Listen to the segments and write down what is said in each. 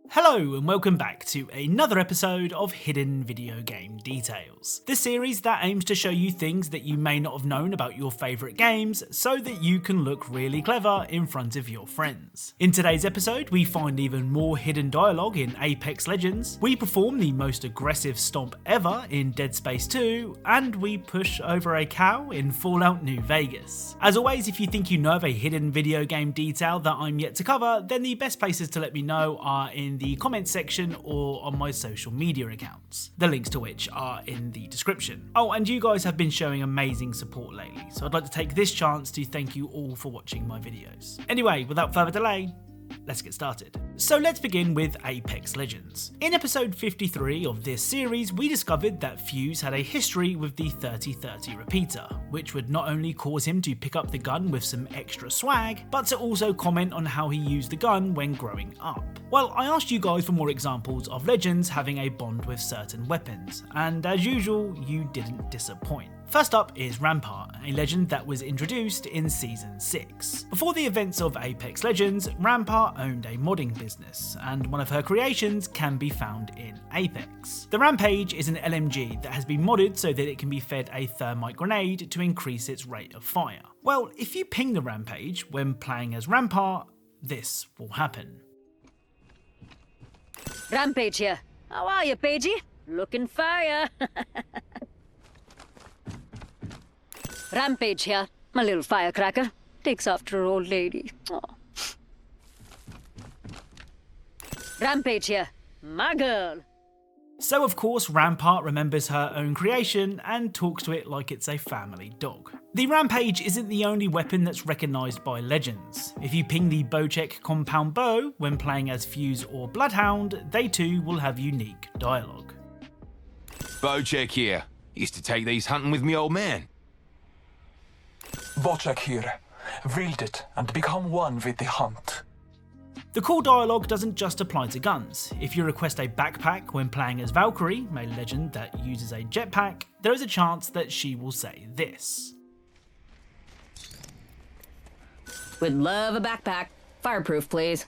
Hello and welcome back to another episode of Hidden Video Game Details, the series that aims to show you things that you may not have known about your favourite games so that you can look really clever in front of your friends. In today's episode we find even more hidden dialogue in Apex Legends, we perform the most aggressive stomp ever in Dead Space 2, and we push over a cow in Fallout New Vegas. As always, if you think you know of a hidden video game detail that I'm yet to cover, then the best places to let me know are in the comments section or on my social media accounts, the links to which are in the description. Oh, and you guys have been showing amazing support lately, so I'd like to take this chance to thank you all for watching my videos. Anyway, without further delay, let's get started. So let's begin with Apex Legends. In episode 53 of this series, we discovered that Fuse had a history with the 30-30 repeater, which would not only cause him to pick up the gun with some extra swag, but to also comment on how he used the gun when growing up. Well, I asked you guys for more examples of Legends having a bond with certain weapons, and as usual, you didn't disappoint. First up is Rampart, a legend that was introduced in Season 6. Before the events of Apex Legends, Rampart owned a modding business, and one of her creations can be found in Apex. The Rampage is an LMG that has been modded so that it can be fed a thermite grenade to increase its rate of fire. Well, if you ping the Rampage when playing as Rampart, this will happen. Rampage here. How are you, Pagey? Looking fire. Rampage here. My little firecracker. Takes after her old lady. Aww. Rampage here. My girl. So of course Rampart remembers her own creation and talks to it like it's a family dog. The Rampage isn't the only weapon that's recognised by Legends. If you ping the Bocek compound bow when playing as Fuse or Bloodhound, they too will have unique dialogue. Bocek here. Used to take these hunting with me old man. Bocek here. Wield it and become one with the hunt. The cool dialogue doesn't just apply to guns. If you request a backpack when playing as Valkyrie, a legend that uses a jetpack, there is a chance that she will say this. Would love a backpack. Fireproof, please.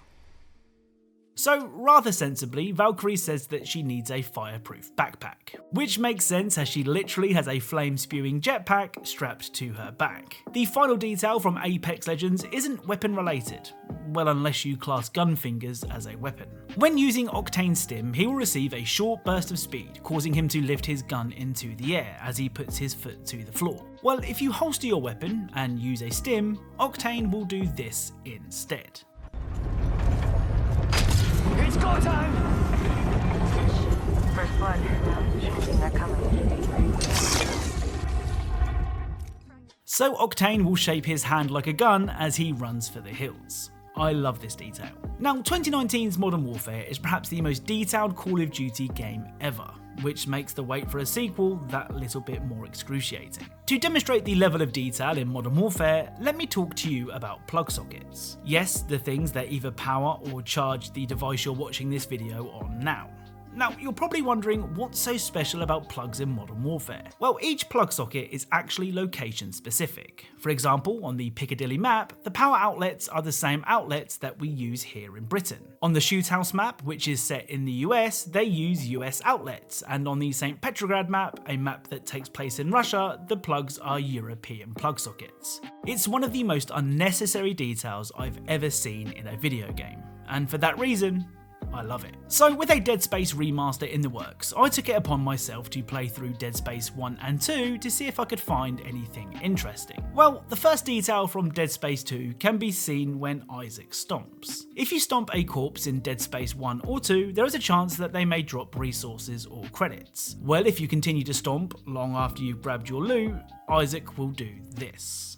So, rather sensibly, Valkyrie says that she needs a fireproof backpack, which makes sense as she literally has a flame-spewing jetpack strapped to her back. The final detail from Apex Legends isn't weapon-related, well, unless you class gun fingers as a weapon. When using Octane Stim, he will receive a short burst of speed, causing him to lift his gun into the air as he puts his foot to the floor. Well, if you holster your weapon and use a Stim, Octane will do this instead. It's go time! First blood. Shooting, they're coming. So Octane will shape his hand like a gun as he runs for the hills. I love this detail. Now, 2019's Modern Warfare is perhaps the most detailed Call of Duty game ever, which makes the wait for a sequel that little bit more excruciating. To demonstrate the level of detail in Modern Warfare, let me talk to you about plug sockets. Yes, the things that either power or charge the device you're watching this video on now. Now, you're probably wondering what's so special about plugs in Modern Warfare. Well, each plug socket is actually location specific. For example, on the Piccadilly map, the power outlets are the same outlets that we use here in Britain. On the Shoot House map, which is set in the US, they use US outlets, and on the St. Petrograd map, a map that takes place in Russia, the plugs are European plug sockets. It's one of the most unnecessary details I've ever seen in a video game, and for that reason, I love it. So with a Dead Space remaster in the works, I took it upon myself to play through Dead Space 1 and 2 to see if I could find anything interesting. Well, the first detail from Dead Space 2 can be seen when Isaac stomps. If you stomp a corpse in Dead Space 1 or 2, there is a chance that they may drop resources or credits. Well, if you continue to stomp long after you've grabbed your loot, Isaac will do this.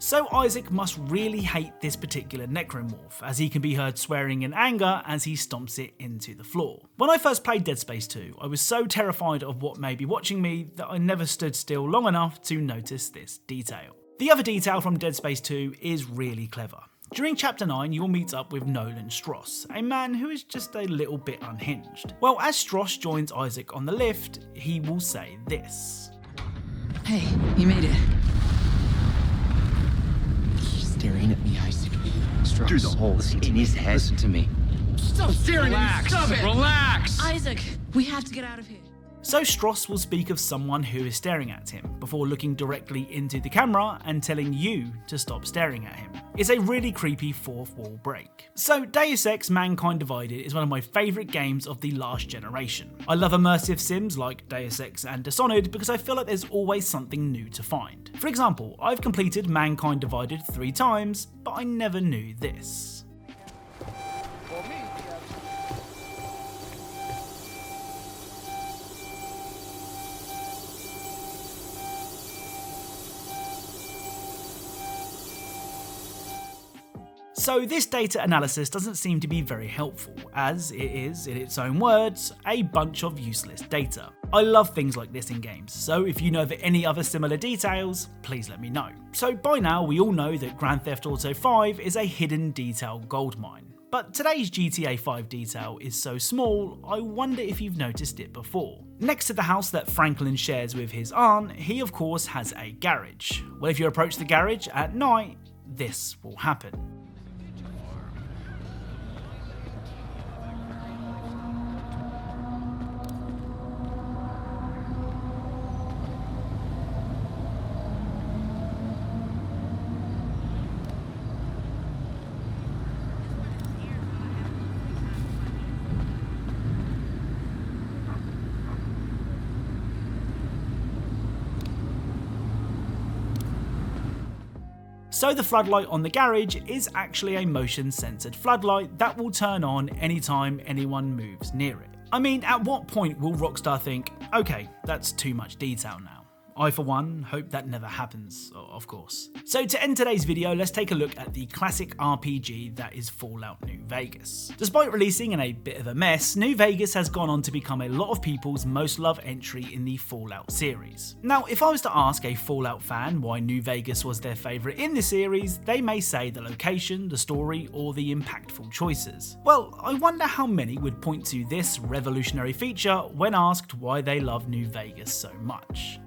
So Isaac must really hate this particular necromorph, as he can be heard swearing in anger as he stomps it into the floor. When I first played Dead Space 2, I was so terrified of what may be watching me that I never stood still long enough to notice this detail. The other detail from Dead Space 2 is really clever. During Chapter 9, you will meet up with Nolan Stross, a man who is just a little bit unhinged. Well, as Stross joins Isaac on the lift, he will say this. Hey, you made it. He's staring at me, Isaac. Stross, Through the holes in his head. Listen to me. Stop staring at me! Stop it! Relax! Isaac, we have to get out of here. So Stross will speak of someone who is staring at him, before looking directly into the camera and telling you to stop staring at him. It's a really creepy fourth wall break. So Deus Ex Mankind Divided is one of my favourite games of the last generation. I love immersive sims like Deus Ex and Dishonored because I feel like there's always something new to find. For example, I've completed Mankind Divided 3 times, but I never knew this. So this data analysis doesn't seem to be very helpful, as it is, in its own words, a bunch of useless data. I love things like this in games, so if you know of any other similar details, please let me know. So by now we all know that Grand Theft Auto 5 is a hidden detail goldmine. But today's GTA 5 detail is so small, I wonder if you've noticed it before. Next to the house that Franklin shares with his aunt, he of course has a garage. Well, if you approach the garage at night, this will happen. So the floodlight on the garage is actually a motion censored floodlight that will turn on anytime anyone moves near it. I mean, at what point will Rockstar think, okay, that's too much detail now? I, for one, hope that never happens, of course. So to end today's video, let's take a look at the classic RPG that is Fallout New Vegas. Despite releasing in a bit of a mess, New Vegas has gone on to become a lot of people's most loved entry in the Fallout series. Now, if I was to ask a Fallout fan why New Vegas was their favourite in the series, they may say the location, the story, or the impactful choices. Well, I wonder how many would point to this revolutionary feature when asked why they love New Vegas so much.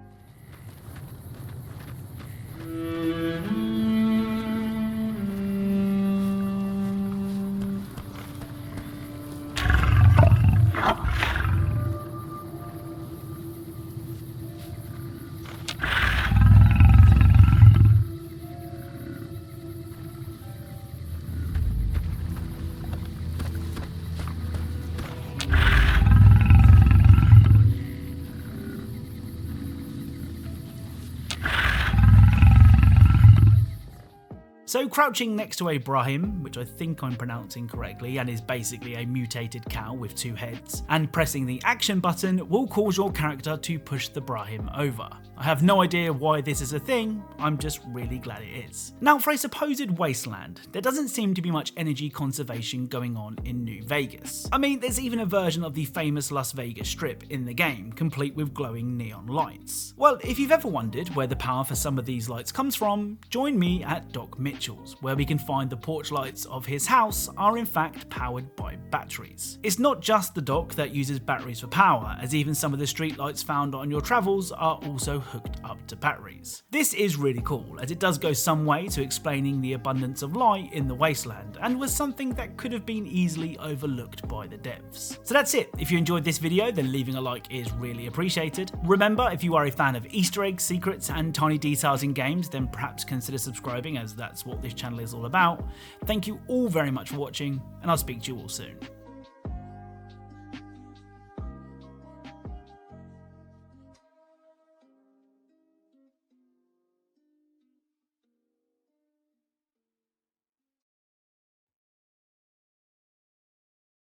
So crouching next to a Brahim, which I think I'm pronouncing correctly and is basically a mutated cow with 2 heads, and pressing the action button will cause your character to push the Brahim over. I have no idea why this is a thing, I'm just really glad it is. Now for a supposed wasteland, there doesn't seem to be much energy conservation going on in New Vegas. I mean, there's even a version of the famous Las Vegas Strip in the game, complete with glowing neon lights. Well, if you've ever wondered where the power for some of these lights comes from, join me at Doc Mitchell's, where we can find the porch lights of his house are in fact powered by batteries. It's not just the dock that uses batteries for power, as even some of the street lights found on your travels are also hooked up to batteries. This is really cool, as it does go some way to explaining the abundance of light in the wasteland, and was something that could have been easily overlooked by the devs. So that's it. If you enjoyed this video, then leaving a like is really appreciated. Remember, if you are a fan of Easter eggs, secrets, and tiny details in games, then perhaps consider subscribing, as that's what this channel is all about. Thank you all very much for watching, and I'll speak to you all soon.